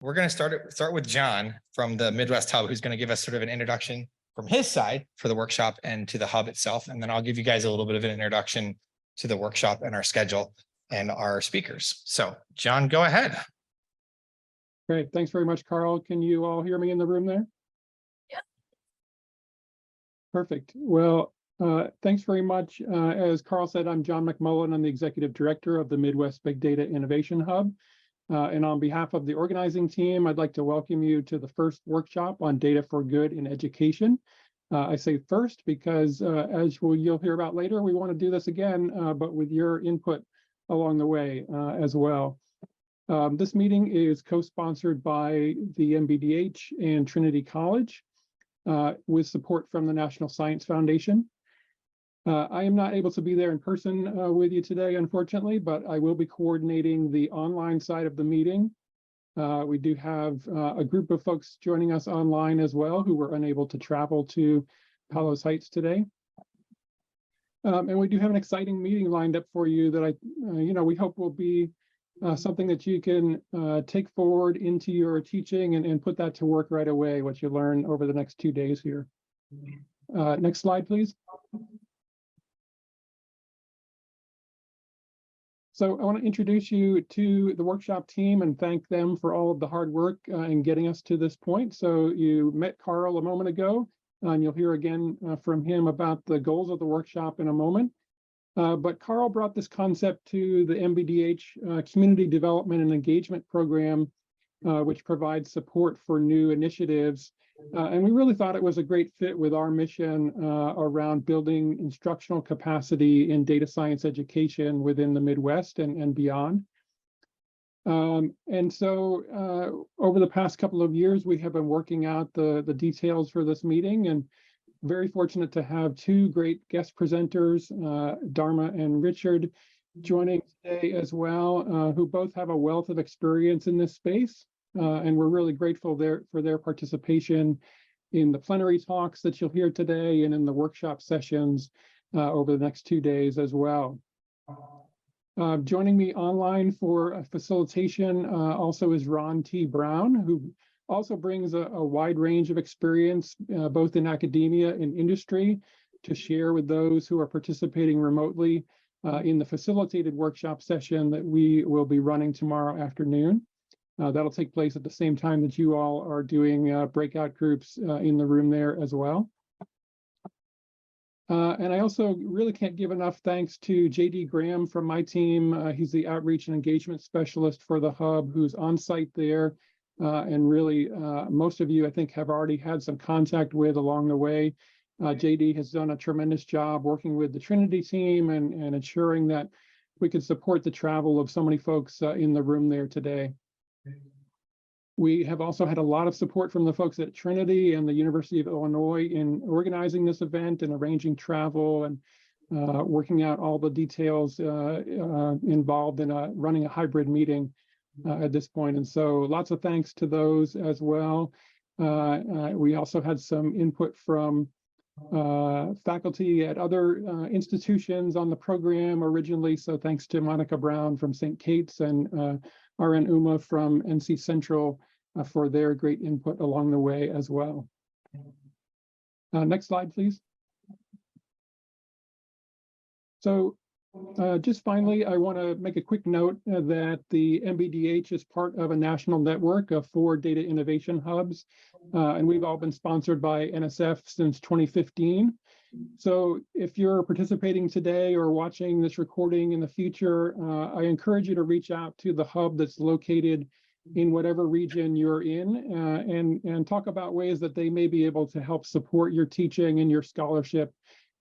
we're going to start with John from the Midwest Hub, who's going to give us sort of an introduction from his side for the workshop and to the hub itself. And then I'll give you guys a little bit of an introduction to the workshop and our schedule and our speakers. So John, go ahead. Great. Thanks very much, Karl. Can you all hear me in the room there? Yeah. Perfect. Well, thanks very much. As Karl said, I'm John MacMullen. I'm the Executive Director of the Midwest Big Data Innovation Hub. And on behalf of the organizing team, I'd like to welcome you to the first workshop on data for good in education. I say first because as you'll hear about later, we want to do this again, but with your input along the way as well. This meeting is co-sponsored by the MBDH and Trinity College with support from the National Science Foundation. I am not able to be there in person with you today, unfortunately, but I will be coordinating the online side of the meeting. We do have a group of folks joining us online as well who were unable to travel to Palos Heights today. And we do have an exciting meeting lined up for you that we hope will be something that you can take forward into your teaching and put that to work right away, what you learn over the next 2 days here. Next slide, please. So I want to introduce you to the workshop team and thank them for all of the hard work in getting us to this point. So you met Karl a moment ago, and you'll hear again from him about the goals of the workshop in a moment. But Karl brought this concept to the MBDH Community Development and Engagement Program, which provides support for new initiatives. And we really thought it was a great fit with our mission around building instructional capacity in data science education within the Midwest and beyond. And so over the past couple of years, we have been working out the details for this meeting, and very fortunate to have two great guest presenters, Dharma and Richard, joining today as well, who both have a wealth of experience in this space. And we're really grateful for their participation in the plenary talks that you'll hear today and in the workshop sessions over the next 2 days as well. Joining me online for facilitation also is Ron T. Brown, who also brings a wide range of experience, both in academia and industry, to share with those who are participating remotely in the facilitated workshop session that we will be running tomorrow afternoon. That'll take place at the same time that you all are doing breakout groups in the room there as well. And I also really can't give enough thanks to JD Graham from my team. He's the outreach and engagement specialist for the hub, who's on site there. And really, most of you, I think, have already had some contact with along the way. JD has done a tremendous job working with the Trinity team and ensuring that we could support the travel of so many folks in the room there today. We have also had a lot of support from the folks at Trinity and the University of Illinois in organizing this event and arranging travel and working out all the details involved in running a hybrid meeting at this point. And so lots of thanks to those as well. We also had some input from faculty at other institutions on the program originally. So thanks to Monica Brown from St. Kate's and RN Uma from NC Central for their great input along the way as well. Next slide, please. So just finally, I want to make a quick note that the MBDH is part of a national network of 4 data innovation hubs, and we've all been sponsored by NSF since 2015. So if you're participating today or watching this recording in the future, I encourage you to reach out to the hub that's located in whatever region you're in and talk about ways that they may be able to help support your teaching and your scholarship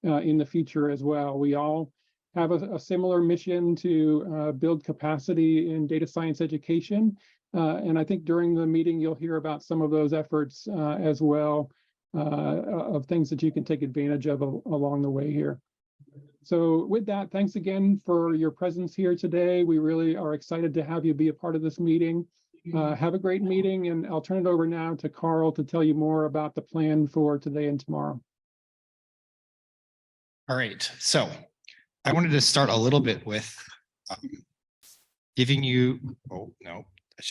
in the future as well. We all have a similar mission to build capacity in data science education. And I think during the meeting, you'll hear about some of those efforts as well, of things that you can take advantage of along the way here. So with that, thanks again for your presence here today. We really are excited to have you be a part of this meeting. Have a great meeting, and I'll turn it over now to Karl to tell you more about the plan for today and tomorrow. All right, so I wanted to start a little bit with giving you, I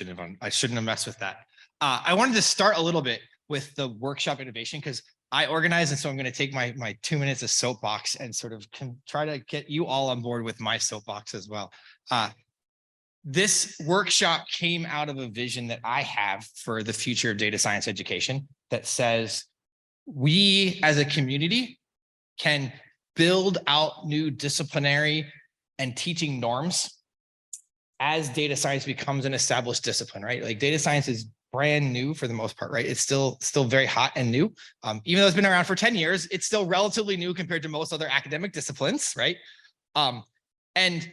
shouldn't have messed with that. I wanted to start a little bit with the workshop innovation because I organize, and so I'm going to take my 2 minutes of soapbox and sort of try to get you all on board with my soapbox as well. This workshop came out of a vision that I have for the future of data science education that says we as a community can build out new disciplinary and teaching norms as data science becomes an established discipline, right? Like data science is brand new for the most part, right? It's still very hot and new. Even though it's been around for 10 years, it's still relatively new compared to most other academic disciplines, right? And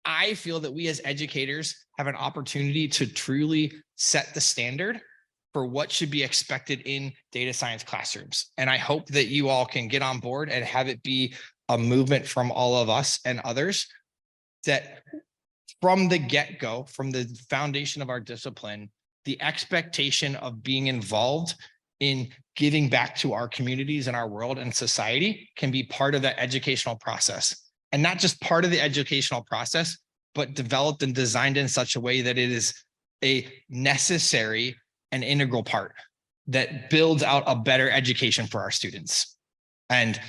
I feel that we as educators have an opportunity to truly set the standard for what should be expected in data science classrooms. And I hope that you all can get on board and have it be a movement from all of us and others that from the get-go, from the foundation of our discipline, the expectation of being involved in giving back to our communities and our world and society can be part of that educational process. And not just part of the educational process, but developed and designed in such a way that it is a necessary and integral part that builds out a better education for our students. And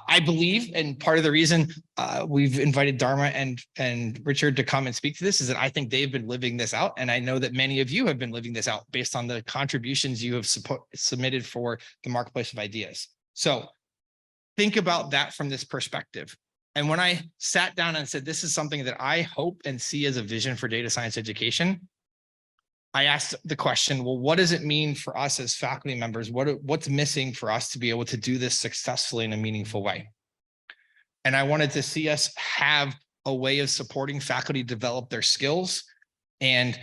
I believe, and part of the reason we've invited Dharma and Richard to come and speak to this is that I think they've been living this out. And I know that many of you have been living this out based on the contributions you have submitted for the Marketplace of Ideas. So think about that from this perspective. And when I sat down and said, this is something that I hope and see as a vision for data science education, I asked the question, well, what does it mean for us as faculty members? What's missing for us to be able to do this successfully in a meaningful way? And I wanted to see us have a way of supporting faculty develop their skills and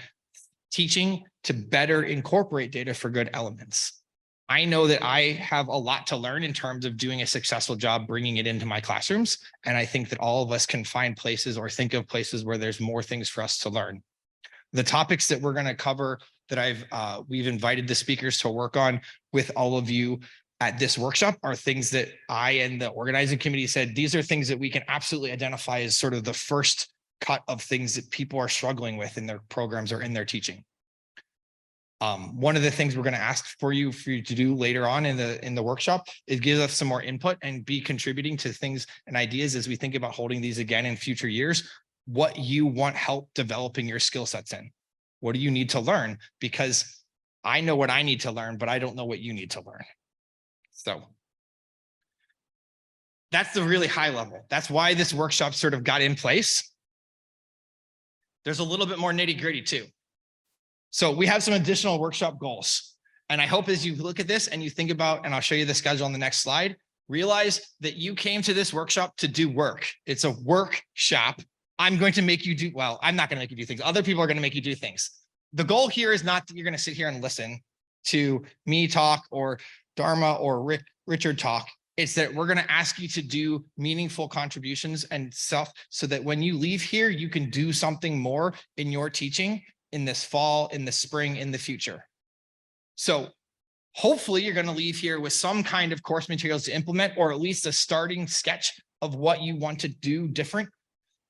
teaching to better incorporate data for good elements. I know that I have a lot to learn in terms of doing a successful job bringing it into my classrooms. And I think that all of us can find places or think of places where there's more things for us to learn. The topics that we're going to cover that we've invited the speakers to work on with all of you at this workshop are things that I and the organizing committee said, these are things that we can absolutely identify as sort of the first cut of things that people are struggling with in their programs or in their teaching. One of the things we're going to ask for you to do later on in the workshop is give us some more input and be contributing to things and ideas as we think about holding these again in future years. What you want help developing your skill sets in. What do you need to learn? Because I know what I need to learn, but I don't know what you need to learn. So that's the really high level. That's why this workshop sort of got in place. There's a little bit more nitty gritty too. So we have some additional workshop goals. And I hope as you look at this and you think about, and I'll show you the schedule on the next slide, realize that you came to this workshop to do work. It's a workshop. I'm going to make you do, well, I'm not going to make you do things. Other people are going to make you do things. The goal here is not that you're going to sit here and listen to me talk or Dharma or Richard talk. It's that we're going to ask you to do meaningful contributions and stuff so that when you leave here, you can do something more in your teaching in this fall, in the spring, in the future. So hopefully you're going to leave here with some kind of course materials to implement, or at least a starting sketch of what you want to do different.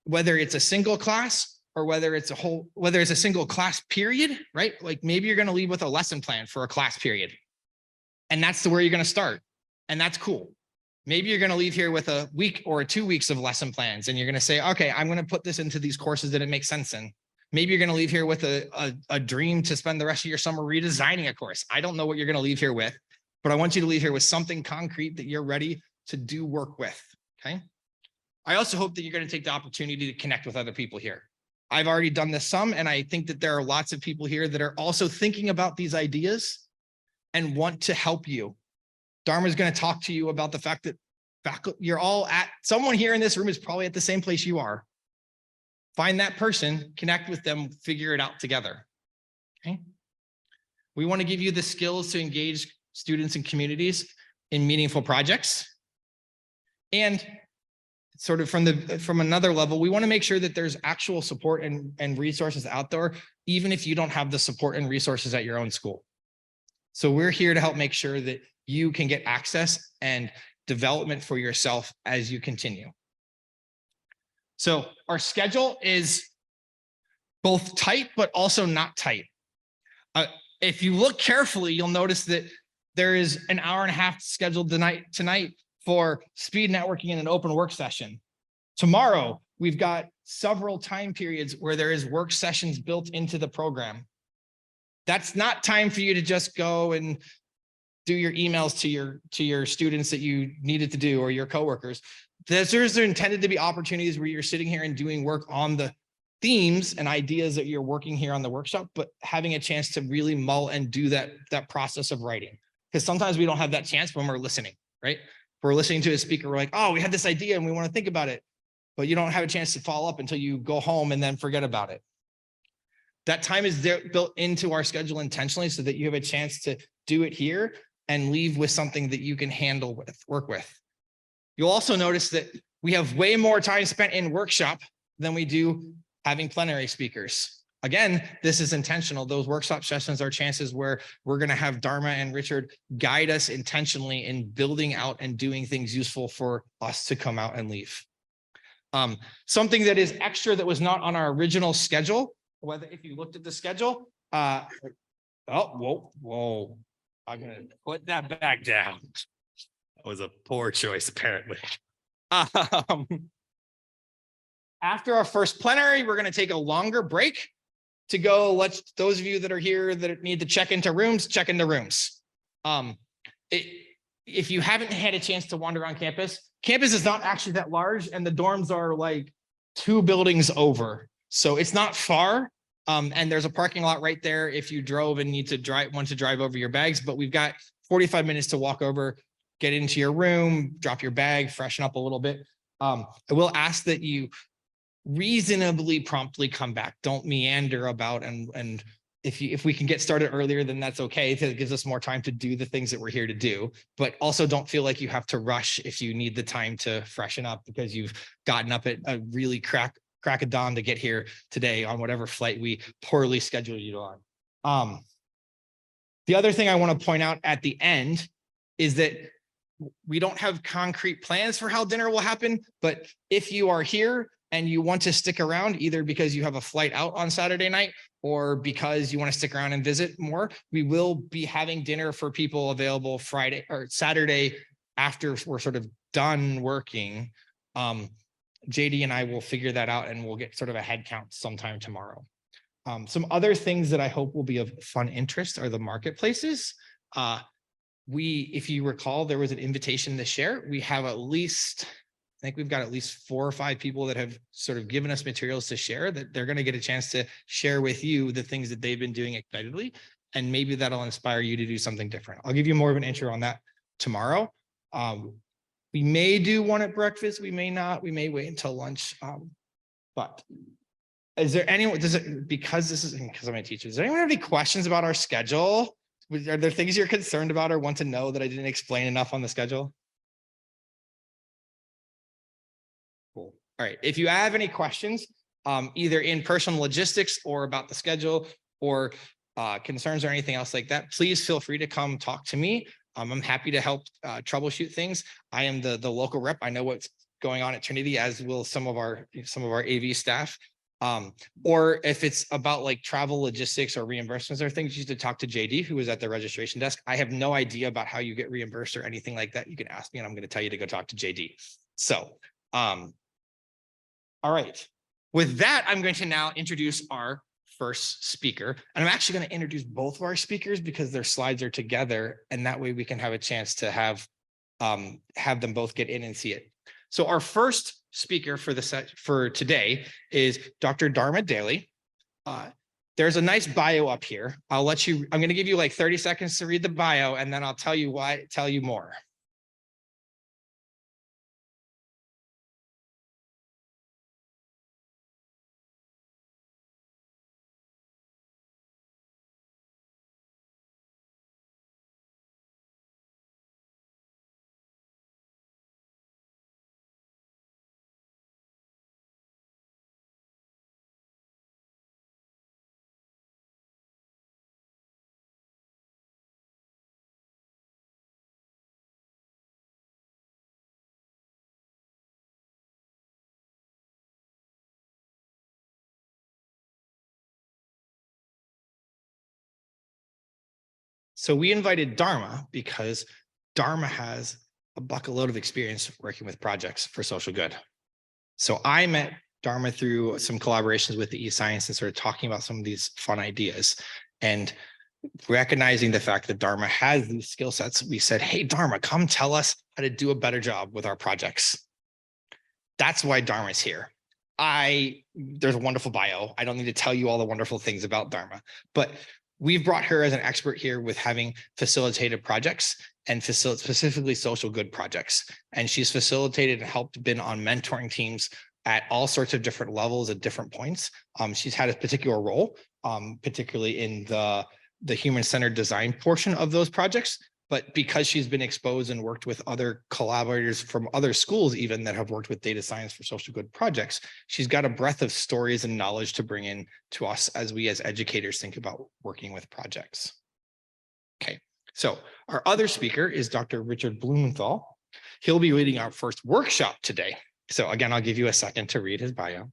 Whether it's a single class or whether it's a single class period, right? Like maybe you're going to leave with a lesson plan for a class period. And that's where you're going to start. And that's cool. Maybe you're going to leave here with a week or 2 weeks of lesson plans. And you're going to say, okay, I'm going to put this into these courses that it makes sense in. Maybe you're going to leave here with a dream to spend the rest of your summer redesigning a course. I don't know what you're going to leave here with, but I want you to leave here with something concrete that you're ready to do work with. Okay. I also hope that you're going to take the opportunity to connect with other people here. I've already done this some, and I think that there are lots of people here that are also thinking about these ideas and want to help you. Dharma is going to talk to you about the fact that you're all someone here in this room is probably at the same place you are. Find that person, connect with them, figure it out together. Okay. We want to give you the skills to engage students and communities in meaningful projects. And sort of from another level, we want to make sure that there's actual support and resources out there, even if you don't have the support and resources at your own school. So we're here to help make sure that you can get access and development for yourself as you continue. So our schedule is both tight, but also not tight. If you look carefully, you'll notice that there is an hour and a half scheduled tonight for speed networking and an open work session. Tomorrow, we've got several time periods where there is work sessions built into the program. That's not time for you to just go and do your emails to your students that you needed to do or your coworkers. There's intended to be opportunities where you're sitting here and doing work on the themes and ideas that you're working here on the workshop, but having a chance to really mull and do that process of writing. Because sometimes we don't have that chance when we're listening, right? We're listening to a speaker, we're like, oh, we had this idea and we want to think about it, but you don't have a chance to follow up until you go home and then forget about it. That time is built into our schedule intentionally so that you have a chance to do it here and leave with something that you can handle work with. You'll also notice that we have way more time spent in workshop than we do having plenary speakers. Again, this is intentional. Those workshop sessions are chances where we're going to have Dharma and Richard guide us intentionally in building out and doing things useful for us to come out and leave. Something that is extra that was not on our original schedule, whether if you looked at the schedule, whoa, I'm going to put that back down. That was a poor choice, apparently. After our first plenary, we're going to take a longer break to go. Those of you that are here that need to check into rooms, check into rooms. If you haven't had a chance to wander around campus is not actually that large, and the dorms are like 2 buildings over. So it's not far. And there's a parking lot right there if you drove and want to drive over your bags, but we've got 45 minutes to walk over, get into your room, drop your bag, freshen up a little bit. I will ask that you reasonably promptly come back. Don't meander about, and if we can get started earlier, then that's okay. It gives us more time to do the things that we're here to do. But also don't feel like you have to rush if you need the time to freshen up because you've gotten up at a really crack of dawn to get here today on whatever flight we poorly scheduled you on. The other thing I want to point out at the end is that we don't have concrete plans for how dinner will happen, but if you are here and you want to stick around, either because you have a flight out on Saturday night or because you want to stick around and visit more, we will be having dinner for people available Friday or Saturday after we're sort of done working. JD and I will figure that out and we'll get sort of a head count sometime tomorrow. Some other things that I hope will be of fun interest are the marketplaces. If you recall, there was an invitation to share. We have I think we've got at least 4 or 5 people that have sort of given us materials to share that they're going to get a chance to share with you the things that they've been doing excitedly. And maybe that'll inspire you to do something different. I'll give you more of an intro on that tomorrow. We may do one at breakfast. We may not. We may wait until lunch. But is there anyone, because I'm a teacher, does anyone have any questions about our schedule? Are there things you're concerned about or want to know that I didn't explain enough on the schedule? Cool. All right. If you have any questions, either in personal logistics or about the schedule or concerns or anything else like that, please feel free to come talk to me. I'm happy to help troubleshoot things. I am the local rep. I know what's going on at Trinity, as will some of our AV staff. Or if it's about like travel logistics or reimbursements or things, you need to talk to JD, who is at the registration desk. I have no idea about how you get reimbursed or anything like that. You can ask me and I'm going to tell you to go talk to JD. So, all right. With that, I'm going to now introduce our first speaker. And I'm actually going to introduce both of our speakers because their slides are together. And that way we can have a chance to have them both get in and see it. So our first speaker for today is Dr. Dharma Daly. There's a nice bio up here. I'm going to give you like 30 seconds to read the bio, and then I'll tell you more. So we invited Dharma because Dharma has a bucketload of experience working with projects for social good. So I met Dharma through some collaborations with the eScience and sort of talking about some of these fun ideas. And recognizing the fact that Dharma has these skill sets, we said, hey, Dharma, come tell us how to do a better job with our projects. That's why Dharma's here. There's a wonderful bio. I don't need to tell you all the wonderful things about Dharma, but we've brought her as an expert here with having facilitated projects and specifically social good projects. And she's facilitated and helped been on mentoring teams at all sorts of different levels at different points. She's had a particular role, particularly in the human-centered design portion of those projects. But because she's been exposed and worked with other collaborators from other schools even that have worked with data science for social good projects, she's got a breadth of stories and knowledge to bring in to us as we as educators think about working with projects. Okay, so our other speaker is Dr. Richard Blumenthal. He'll be leading our first workshop today. So again, I'll give you a second to read his bio.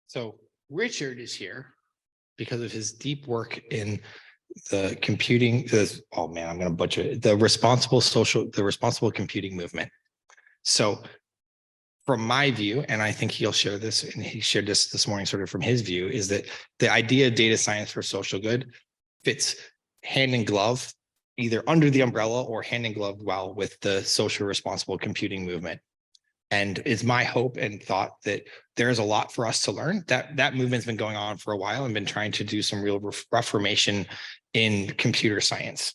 So Richard is here because of his deep work in the computing, oh man, I'm going to butcher it, the responsible computing movement. So from my view, and I think he'll share this, and he shared this morning sort of from his view, is that the idea of data science for social good fits hand in glove, either under the umbrella or hand in glove well with the social responsible computing movement. And it's my hope and thought that there's a lot for us to learn. That movement's been going on for a while and been trying to do some real reformation in computer science.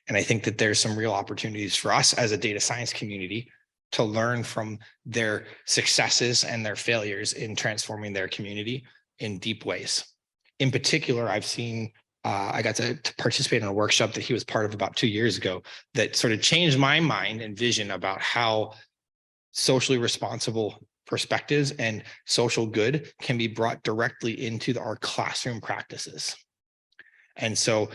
And I think that there's some real opportunities for us as a data science community to learn from their successes and their failures in transforming their community in deep ways. In particular, I've seen, I got to participate in a workshop that he was part of about 2 years ago that sort of changed my mind and vision about how socially responsible perspectives and social good can be brought directly into our classroom practices. And so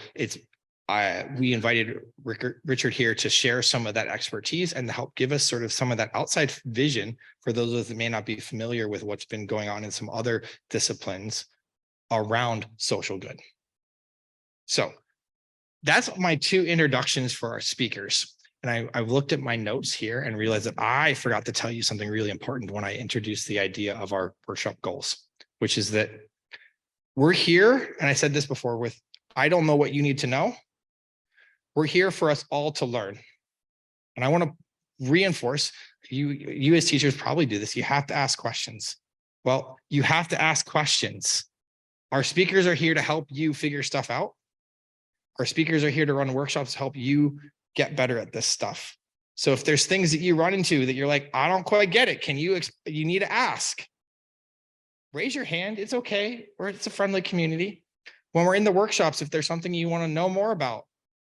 we invited Richard here to share some of that expertise and to help give us sort of some of that outside vision for those of us that may not be familiar with what's been going on in some other disciplines around social good. So that's my two introductions for our speakers. And I've looked at my notes here and realized that I forgot to tell you something really important when I introduced the idea of our workshop goals, which is that we're here, and I said this before, with I don't know what you need to know. We're here for us all to learn. And I want to reinforce, you as teachers probably do this, you have to ask questions. Well, you have to ask questions. Our speakers are here to help you figure stuff out. Our speakers are here to run workshops to help you get better at this stuff. So if there's things that you run into that you're like, I don't quite get it, you need to ask. Raise your hand, it's okay, or it's a friendly community. When we're in the workshops, if there's something you want to know more about,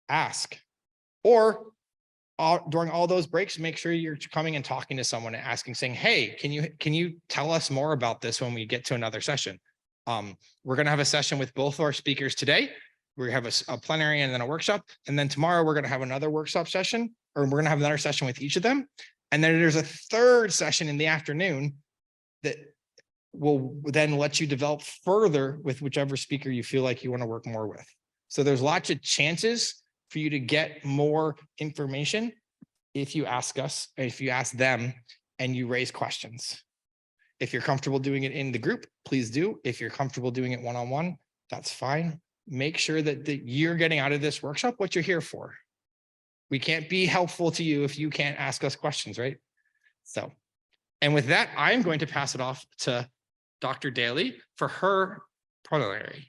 ask. Or during all those breaks, make sure you're coming and talking to someone and asking, saying, hey, can you tell us more about this when we get to another session? We're going to have a session with both of our speakers today. We have a plenary and then a workshop. And then tomorrow we're going to have another workshop session, or we're going to have another session with each of them. And then there's a third session in the afternoon that will then let you develop further with whichever speaker you feel like you want to work more with. So there's lots of chances for you to get more information if you ask us, if you ask them, and you raise questions. If you're comfortable doing it in the group, please do. If you're comfortable doing it one-on-one, that's fine. Make sure that you're getting out of this workshop what you're here for. We can't be helpful to you if you can't ask us questions, right? So, and with that, I'm going to pass it off to Dr. Daly for her preliminary.